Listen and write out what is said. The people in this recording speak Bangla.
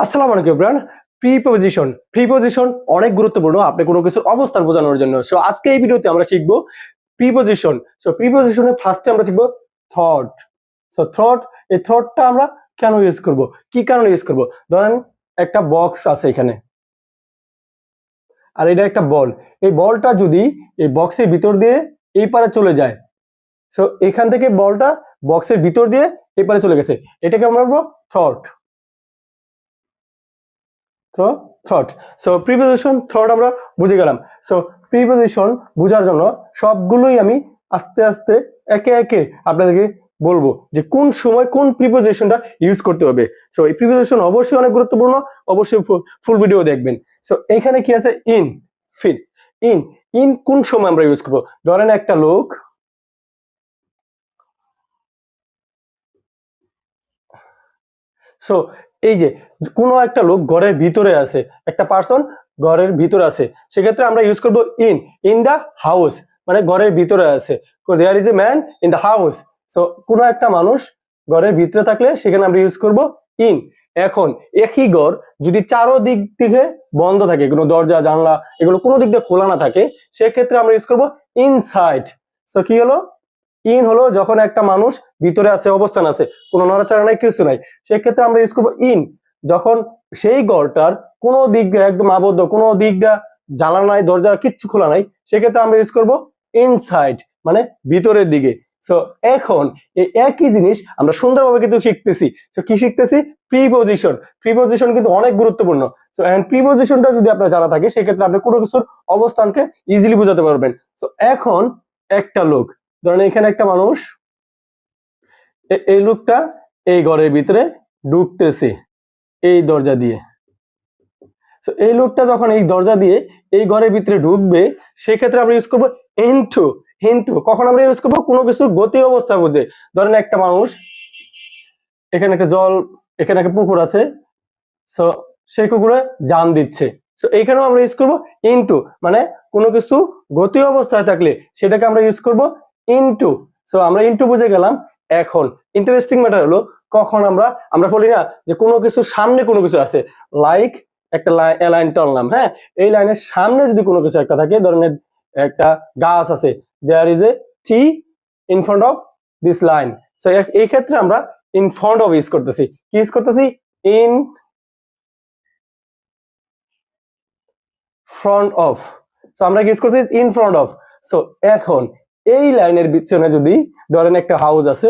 আসসালামু আলাইকুম এভরিওয়ান। প্রিপোজিশন অনেক গুরুত্বপূর্ণ আপনি কোনো কিছুর অবস্থান বোঝানোর জন্য। সো আজকে এই ভিডিওতে আমরা শিখব প্রিপোজিশন। সো প্রিপোজিশনে ফার্স্টে আমরা শিখব থট। সো থট, এই থটটা আমরা কেন ইউজ করব, কি কারণে ইউজ করব? ধরেন একটা বক্স আছে এখানে, আর এটা একটা বল। এই বলটা যদি এই বক্সের ভিতর দিয়ে এই পারে চলে যায়, সো এখান থেকে বলটা বক্সের ভিতর দিয়ে এই পারে চলে গেছে, এটাকে আমরা বলবো thought. Thought. So preposition thought আমরা বুঝে গেলাম। সো প্রিপোজিশন বোঝার জন্য সবগুলোই আমি আস্তে আস্তে একে একে আপনাদেরকে বলবো যে কোন সময় কোন প্রিপোজিশনটা ইউজ করতে হবে। সো এই প্রিপোজিশন অবশ্যই অনেক গুরুত্বপূর্ণ, অবশ্যই ফুল ভিডিও দেখবেন। সো এখানে কি আছে? In, fit. ইন, ইন কোন সময় আমরা ইউজ করবো? ধরেন একটা লোক, সো এই যে কোনো একটা লোক ঘরের ভিতরে আছে, একটা পার্সন ঘরের ভিতরে আছে, সেক্ষেত্রে আমরা ইউজ করব ইন। ইন দা হাউস মানে ঘরের ভিতরে আছে, there is a man in the house. So কোনো একটা মানুষ ঘরের ভিতরে থাকলে সেখানে আমরা ইউজ করব ইন। এখন একই ঘর যদি চারো দিক থেকে বন্ধ থাকে, কোনো দরজা জানলা এগুলো কোনো দিক দিয়ে খোলা না থাকে, সেক্ষেত্রে আমরা ইউজ করব ইনসাইড। সো কি হলো? ইন হলো যখন একটা মানুষ ভিতরে আছে, অবস্থান আছে, কোনো নড়াচড়া নাই, কিছু নাই, সেক্ষেত্রে আমরা ইউজ করবো ইন। যখন সেই ঘরটার কোনো দিক দিয়ে একদম আবদ্ধ, কোনো দিক দিয়ে জানালা নাই, দরজা কিচ্ছু খোলা নাই, সেক্ষেত্রে আমরা ইউজ করবো ইনসাইড মানে ভিতরের দিকে। সো এখন এই একই জিনিস আমরা সুন্দরভাবে কিন্তু শিখতেছি। তো কি শিখতেছি? প্রিপোজিশন। প্রিপোজিশন কিন্তু অনেক গুরুত্বপূর্ণ। সো এখন প্রিপোজিশনটা যদি আপনার জানা থাকে, সেক্ষেত্রে আপনি কোনো কিছুর অবস্থানকে ইজিলি বোঝাতে পারবেন। সো এখন একটা লোক, ধরেন এখানে একটা মানুষ, এই লোকটা এই ঘরের ভিতরে ঢুকতেছে এই দরজা দিয়ে। তো এই লোকটা যখন এই দরজা দিয়ে এই ঘরের ভিতরে ঢুকবে, সেক্ষেত্রে আমরা ইউজ করবো ইনটু। ইনটু কখন আমরা ইউজ করবো? কোনো কিছুর গতি অবস্থা বুঝে। ধরেন একটা মানুষ, এখানে একটা জল, এখানে একটা পুকুর আছে, সো সেই পুকুরে জাম দিচ্ছে, সো এইখানেও আমরা ইউজ করবো ইনটু, মানে কোনো কিছু গতি অবস্থায় থাকলে সেটাকে আমরা ইউজ করবো ইনটু। সো আমরা ইনটু বুঝে গেলাম। এখন ইন্টারেস্টিং ম্যাটার হলো, কখন আমরা আমরা বলি না যে কোনো কিছু সামনে কোনো কিছু আছে, লাইক একটা লাইন টানলাম, হ্যাঁ, এই লাইনের সামনে যদি কোনো কিছু একটা থাকে, ধরেন একটা গাছ আছে, there is a tree in front of this line. So এই ক্ষেত্রে আমরা ইন ফ্রন্ট অফ ইউজ করতেছি। কি ইউজ করতেছি? In front of. সো আমরা কি ইউজ করতেছি? In front of. সো এখন এই লাইনের পিছনে যদি ধরেন একটা হাউস আছে,